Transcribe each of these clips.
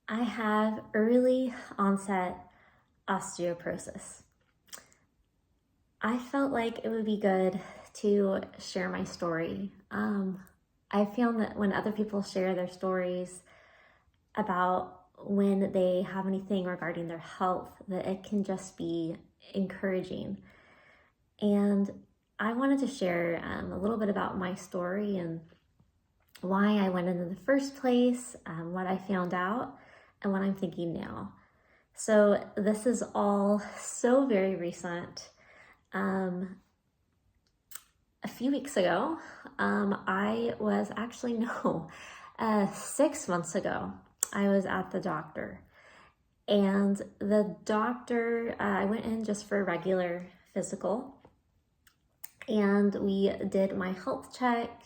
I have early onset osteoporosis. I felt like it would be good to share my story. I found that when other people share their stories about when they have anything regarding their health, that it can just be encouraging. And I wanted to share a little bit about my story and why I went in the first place, what I found out, and what I'm thinking now. So this is all so very recent. A few weeks ago, I was actually, no, 6 months ago, I was at the doctor. And the doctor, I went in just for a regular physical. And we did my health check.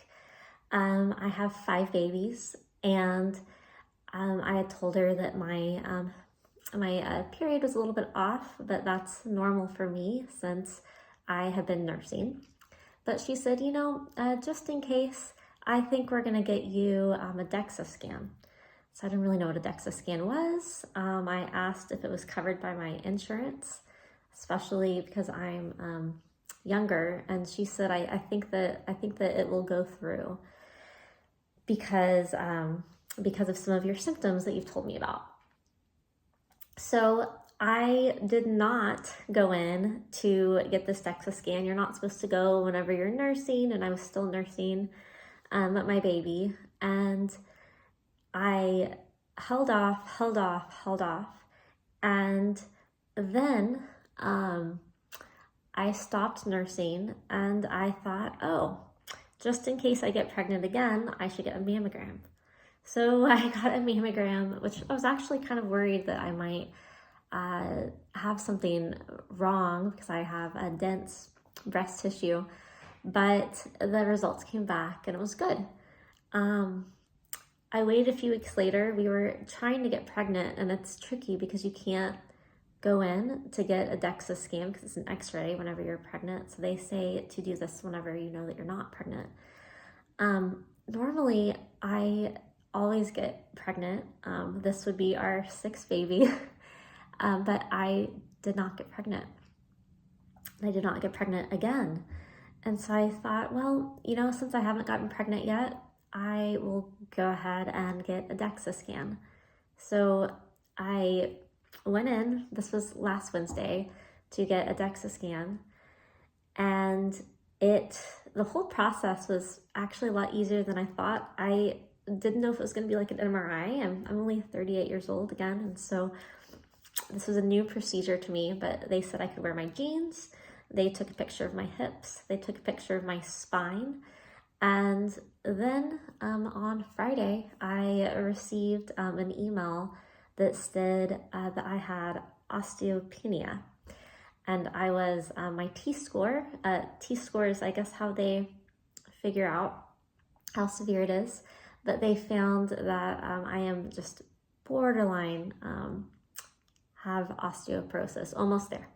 I have 5 babies, and I had told her that my period was a little bit off, but that's normal for me since I have been nursing. But she said, just in case, I think we're gonna get you a DEXA scan. So I didn't really know what a DEXA scan was. I asked if it was covered by my insurance, especially because I'm younger, and she said, I think that it will go through because of some of your symptoms that you've told me about. So I did not go in to get this DEXA scan. You're not supposed to go whenever you're nursing, and I was still nursing my baby. And I held off. And then I stopped nursing, and I thought, oh, just in case I get pregnant again, I should get a mammogram. So I got a mammogram, which I was actually kind of worried that I might have something wrong because I have a dense breast tissue, but the results came back and it was good. I waited a few weeks later. We were trying to get pregnant, and it's tricky because you can't go in to get a DEXA scan because it's an x-ray whenever you're pregnant. So they say to do this whenever you know that you're not pregnant. Normally, I always get pregnant. This would be our 6th baby, but I did not get pregnant. I did not get pregnant again. And so I thought, well, since I haven't gotten pregnant yet, I will go ahead and get a DEXA scan. So I went in, this was last Wednesday, to get a DEXA scan. And the whole process was actually a lot easier than I thought. I didn't know if it was going to be like an MRI. I'm only 38 years old again, and so this was a new procedure to me, but they said I could wear my jeans. They took a picture of my hips. They took a picture of my spine. And then on Friday, I received an email that said that I had osteopenia. And I was, my T-score is, I guess, how they figure out how severe it is. But they found that I am just borderline have osteoporosis, almost there.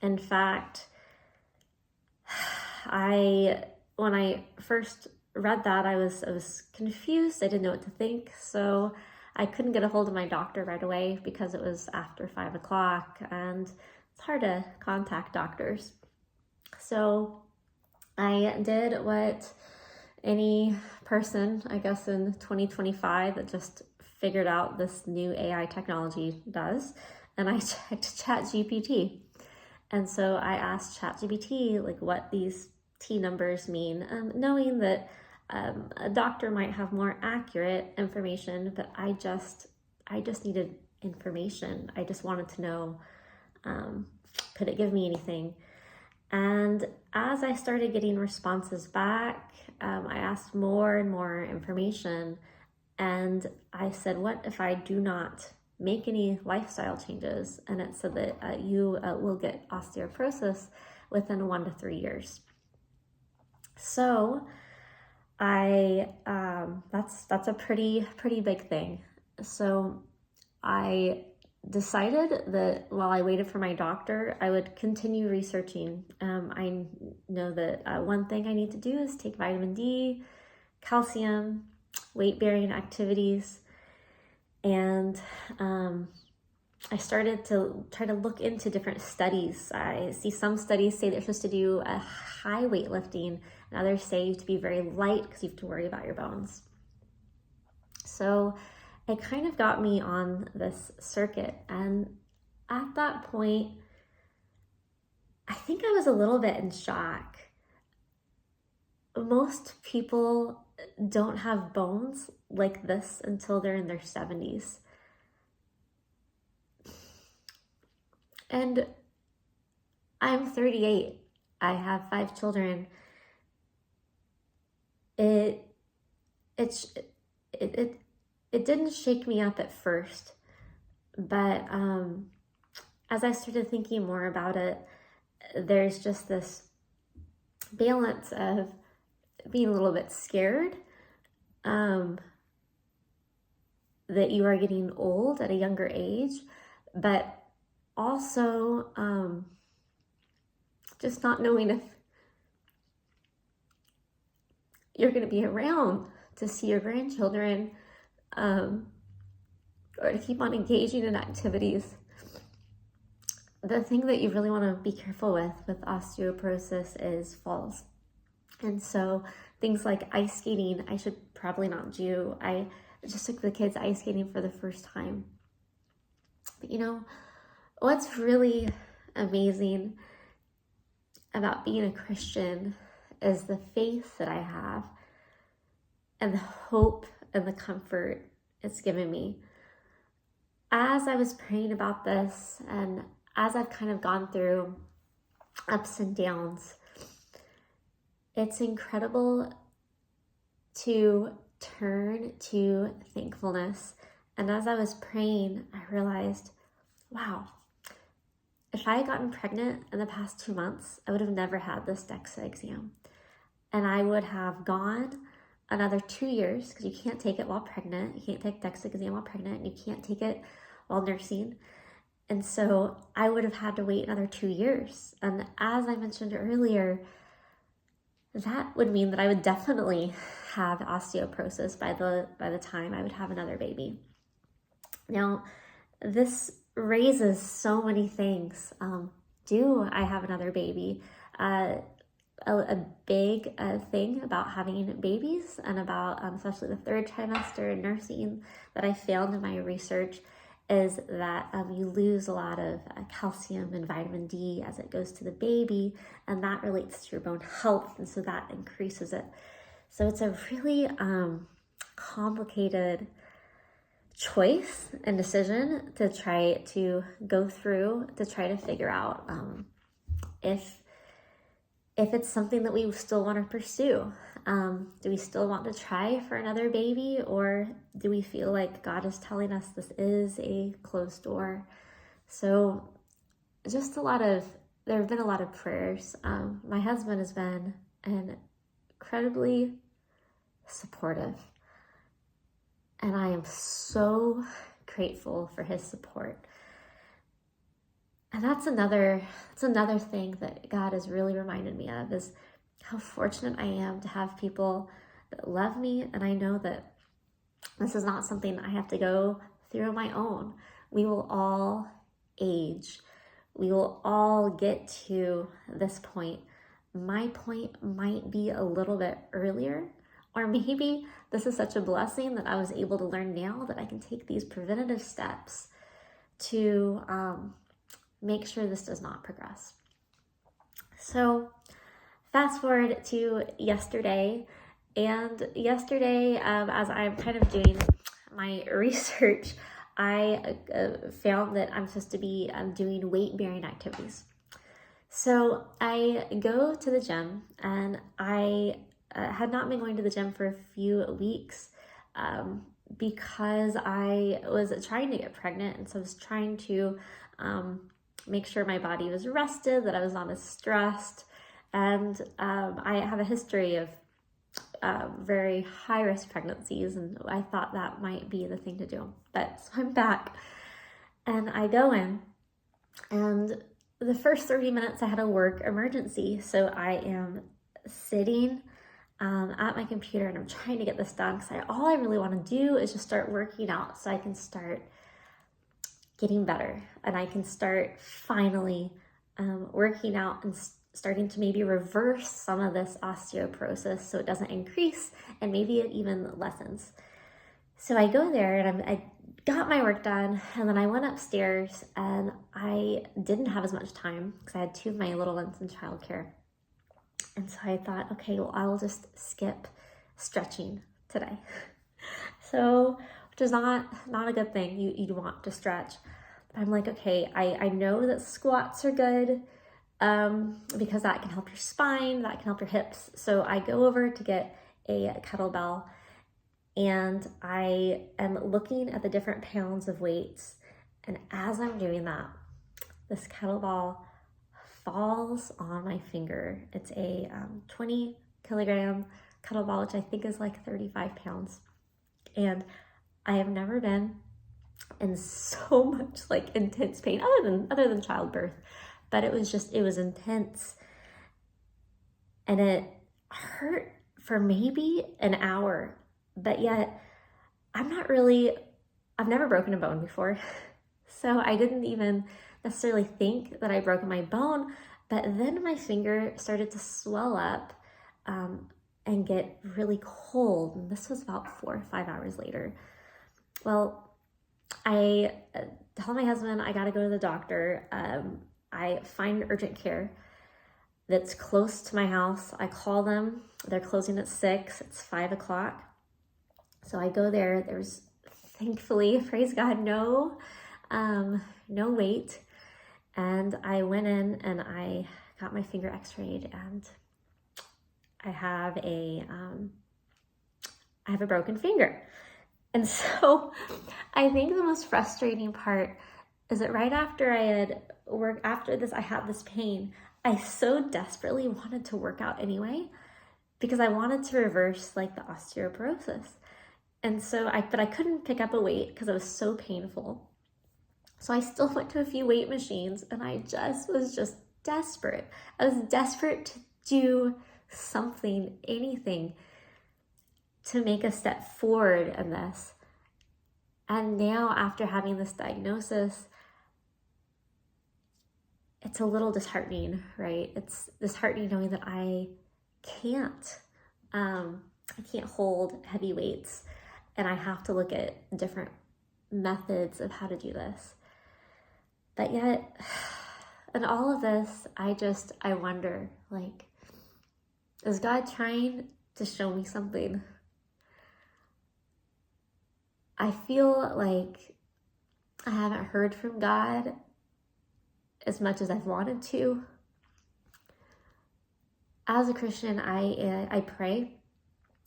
In fact, when I first read that, I was confused. I didn't know what to think. So I couldn't get a hold of my doctor right away because it was after 5 o'clock and it's hard to contact doctors. So I did what any person, I guess, in 2025 that just figured out this new AI technology does. And I checked ChatGPT. And so I asked ChatGPT like what these T numbers mean, knowing that a doctor might have more accurate information, but I just needed information. I just wanted to know, could it give me anything? And as I started getting responses back, I asked more and more information, and I said, what if I do not make any lifestyle changes? And it said that you will get osteoporosis within 1 to 3 years. So that's a pretty big thing. So I decided that while I waited for my doctor, I would continue researching. I know that one thing I need to do is take vitamin D, calcium, weight-bearing activities. And I started to try to look into different studies. I see some studies say they're supposed to do a high weightlifting, and others say to be very light because you have to worry about your bones. So it kind of got me on this circuit. And at that point, I think I was a little bit in shock. Most people don't have bones like this until they're in their 70s. And I'm 38. I have 5 children. It didn't shake me up at first, but as I started thinking more about it, there's just this balance of being a little bit scared that you are getting old at a younger age, but also just not knowing if you're going to be around to see your grandchildren or to keep on engaging in activities. The thing that you really want to be careful with osteoporosis is falls. And so things like ice skating, I should probably not do. I just took the kids ice skating for the first time. But you know, what's really amazing about being a Christian is the faith that I have and the hope and the comfort it's given me. As I was praying about this, and as I've kind of gone through ups and downs, it's incredible to turn to thankfulness. And as I was praying, I realized, wow, if I had gotten pregnant in the past 2 months, I would have never had this DEXA exam. And I would have gone another 2 years, because you can't take it while pregnant. You can't take DEXA exam while pregnant, and you can't take it while nursing. And so I would have had to wait another 2 years. And as I mentioned earlier, that would mean that I would definitely have osteoporosis by the time I would have another baby. Now, this raises so many things. Do I have another baby? A big thing about having babies and about especially the 3rd trimester in nursing that I found in my research is that you lose a lot of calcium and vitamin D as it goes to the baby, and that relates to your bone health, and so that increases it. So it's a really complicated choice and decision to try to go through to try to figure out if it's something that we still want to pursue. Do we still want to try for another baby, or do we feel like God is telling us this is a closed door? So just there have been a lot of prayers. My husband has been incredibly supportive, and I am so grateful for his support. And that's another thing that God has really reminded me of, is how fortunate I am to have people that love me. And I know that this is not something I have to go through on my own. We will all age. We will all get to this point. My point might be a little bit earlier, or maybe this is such a blessing that I was able to learn now that I can take these preventative steps to make sure this does not progress. So fast forward to yesterday, and yesterday, as I'm kind of doing my research, I found that I'm supposed to be doing weight-bearing activities. So I go to the gym, and I had not been going to the gym for a few weeks because I was trying to get pregnant, and so I was trying to make sure my body was rested, that I was not as stressed. And I have a history of very high-risk pregnancies, and I thought that might be the thing to do. But so I'm back, and I go in, and the first 30 minutes I had a work emergency. So I am sitting at my computer, and I'm trying to get this done because all I really want to do is just start working out so I can start getting better, and I can start finally working out and starting to maybe reverse some of this osteoporosis so it doesn't increase and maybe it even lessens. So I go there and I got my work done, and then I went upstairs, and I didn't have as much time because I had 2 of my little ones in childcare. And so I thought, okay, well, I'll just skip stretching today. So, which is not a good thing. You want to stretch. But I'm like, okay, I know that squats are good because that can help your spine, that can help your hips. So I go over to get a kettlebell, and I am looking at the different pounds of weights. And as I'm doing that, this kettlebell falls on my finger. It's a 20 kilogram kettlebell, which I think is like 35 pounds. And I have never been in so much like intense pain other than childbirth, but it was intense, and it hurt for maybe an hour. But yet I've never broken a bone before. So I didn't even necessarily think that I'd broken my bone, but then my finger started to swell up and get really cold. And this was about 4 or 5 hours later. Well, I tell my husband I gotta go to the doctor. I find urgent care that's close to my house. I call them. They're closing at 6. It's 5 o'clock. So I go there. There's thankfully, praise God, no wait. And I went in and I got my finger x-rayed, and I have a broken finger. And so I think the most frustrating part is that right after I had after this, I had this pain. I so desperately wanted to work out anyway because I wanted to reverse like the osteoporosis. And so but I couldn't pick up a weight because it was so painful. So I still went to a few weight machines, and I was just desperate. I was desperate to do something, anything, to make a step forward in this. And now, after having this diagnosis, it's a little disheartening, right? It's disheartening knowing that I can't hold heavy weights, and I have to look at different methods of how to do this. But yet, in all of this, I wonder, like, is God trying to show me something? I feel like I haven't heard from God as much as I've wanted to. As a Christian, I pray,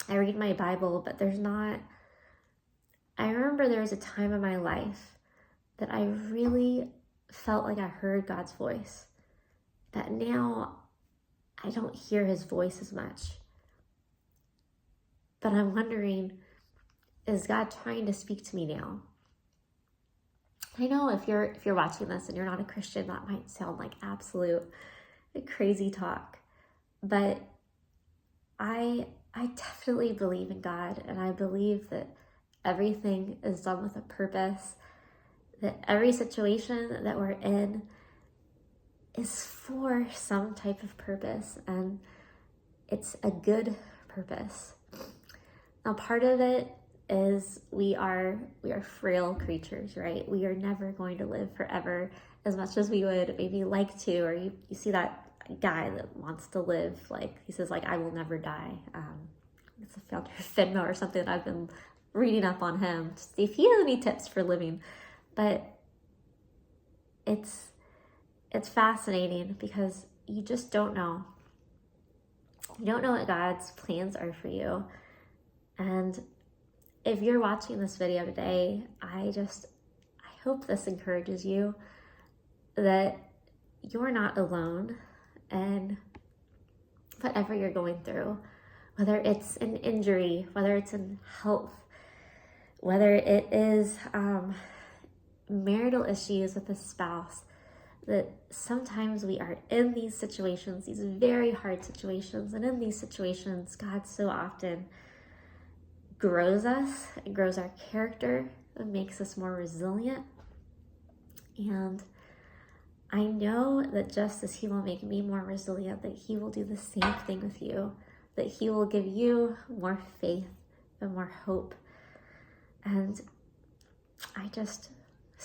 I read my Bible, but I remember there was a time in my life that I really felt like I heard God's voice, that now I don't hear his voice as much. But I'm wondering, is God trying to speak to me now? I know if you're watching this and you're not a Christian, that might sound like absolute crazy talk, but I definitely believe in God, and I believe that everything is done with a purpose, that every situation that we're in is for some type of purpose, and it's a good purpose. Now, part of it is we are frail creatures, right? We are never going to live forever as much as we would maybe like to, or you see that guy that wants to live, like he says, like, I will never die. It's a founder of Finmo or something. I've been reading up on him to see if he has any tips for living. But it's fascinating because you just don't know. You don't know what God's plans are for you. And if you're watching this video today, I hope this encourages you that you're not alone, and whatever you're going through, whether it's an injury, whether it's in health, whether it is marital issues with a spouse, that sometimes we are in these situations, these very hard situations, and in these situations, God so often grows us, it grows our character, it makes us more resilient. And I know that just as He will make me more resilient, that He will do the same thing with you, that He will give you more faith and more hope. And I just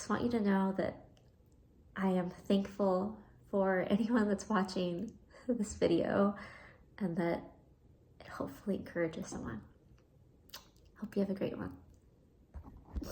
want you to know that I am thankful for anyone that's watching this video, and that it hopefully encourages someone. Hope you have a great one.